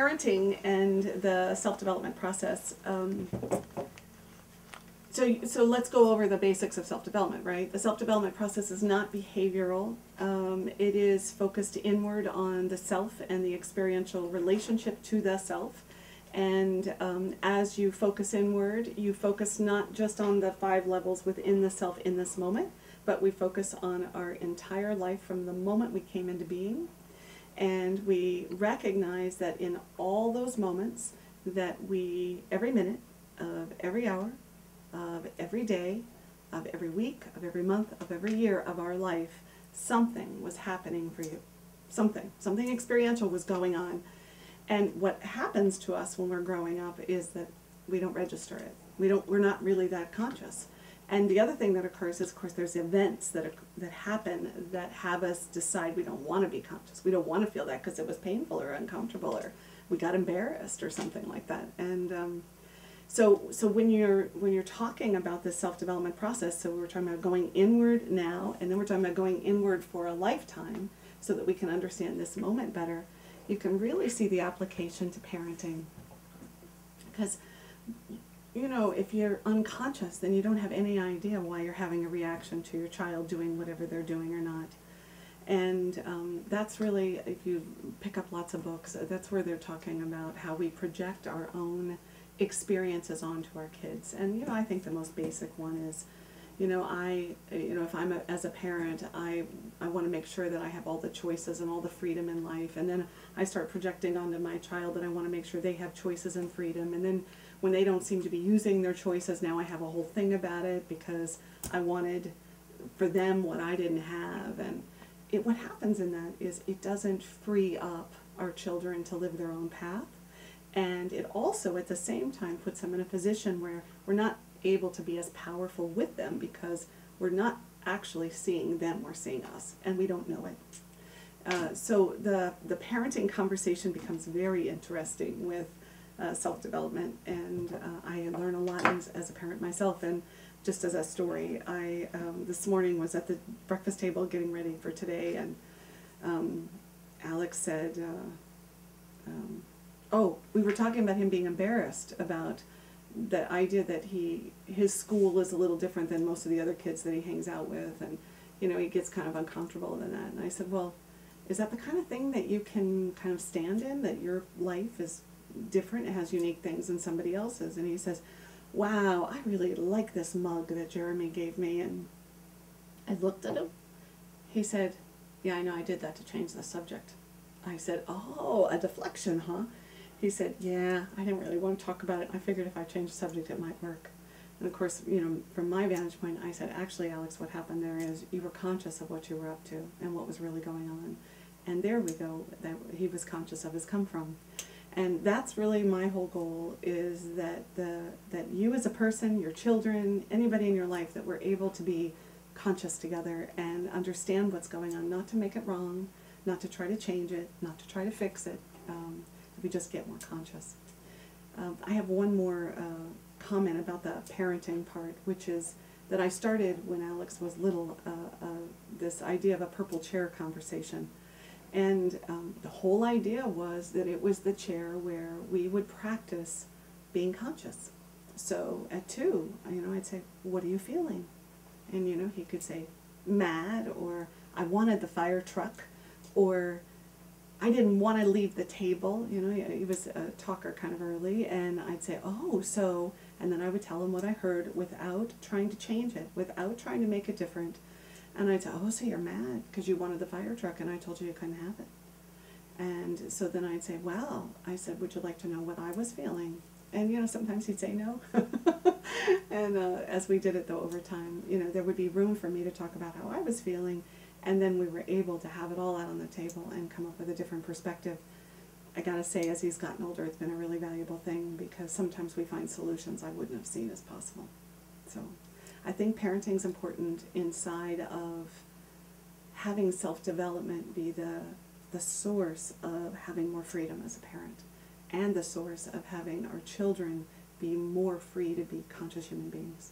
parenting and the self-development process. So let's go over the basics of self-development, right? The self-development process is not behavioral. It is focused inward on the self and the experiential relationship to the self. And as you focus inward, you focus not just on the 5 levels within the self in this moment, but we focus on our entire life from the moment we came into being. And we recognize that in all those moments that we, every minute of every hour, of every day, of every week, of every month, of every year of our life, something was happening for you. Something experiential was going on. And what happens to us when we're growing up is that we don't register it. We're not really that conscious. And the other thing that occurs is, of course, there's events that happen that have us decide we don't want to be conscious. We don't want to feel that because it was painful or uncomfortable, or we got embarrassed or something like that. And so when you're talking about this self-development process, so we're talking about going inward now, and then we're talking about going inward for a lifetime, so that we can understand this moment better. You can really see the application to parenting, because you know, if you're unconscious, then you don't have any idea why you're having a reaction to your child doing whatever they're doing or not. And that's really, if you pick up lots of books, that's where they're talking about how we project our own experiences onto our kids. And you know, I think the most basic one is, you know, if I'm as a parent, I want to make sure that I have all the choices and all the freedom in life, and then I start projecting onto my child that I want to make sure they have choices and freedom, and then when they don't seem to be using their choices, now I have a whole thing about it because I wanted for them what I didn't have. And what happens in that is it doesn't free up our children to live their own path, and it also at the same time puts them in a position where we're not able to be as powerful with them because we're not actually seeing them, we're seeing us, and we don't know it. So the parenting conversation becomes very interesting with self-development, and I learn a lot as a parent myself. And just as a story, I this morning was at the breakfast table getting ready for today, and Alex said, oh, we were talking about him being embarrassed about the idea that his school is a little different than most of the other kids that he hangs out with, and you know, he gets kind of uncomfortable in that. And I said, well, is that the kind of thing that you can kind of stand in, that your life is different, it has unique things than somebody else's? And he says, wow, I really like this mug that Jeremy gave me. And I looked at him. He said, yeah, I know, I did that to change the subject. I said, oh, a deflection, huh? He said, yeah, I didn't really want to talk about it. I figured if I changed the subject, it might work. And of course, you know, from my vantage point, I said, actually, Alex, what happened there is you were conscious of what you were up to and what was really going on. And there we go, that he was conscious of his come from. And that's really my whole goal, is that that you as a person, your children, anybody in your life, that we're able to be conscious together and understand what's going on, not to make it wrong, not to try to change it, not to try to fix it. We just get more conscious. I have one more comment about the parenting part, which is that I started when Alex was little, this idea of a purple chair conversation. And the whole idea was that it was the chair where we would practice being conscious. So at 2, you know, I'd say, what are you feeling? And you know, he could say, mad, or I wanted the fire truck, or I didn't want to leave the table. You know, he was a talker kind of early, and I'd say, oh, so, and then I would tell him what I heard without trying to change it, without trying to make it different. And I'd say, oh, so you're mad because you wanted the fire truck and I told you you couldn't have it. And so then I'd say, well, I said, would you like to know what I was feeling? And, you know, sometimes he'd say no. And as we did it, though, over time, you know, there would be room for me to talk about how I was feeling. And then we were able to have it all out on the table and come up with a different perspective. I gotta say, as he's gotten older, it's been a really valuable thing, because sometimes we find solutions I wouldn't have seen as possible. So I think parenting's important inside of having self-development be the source of having more freedom as a parent, and the source of having our children be more free to be conscious human beings.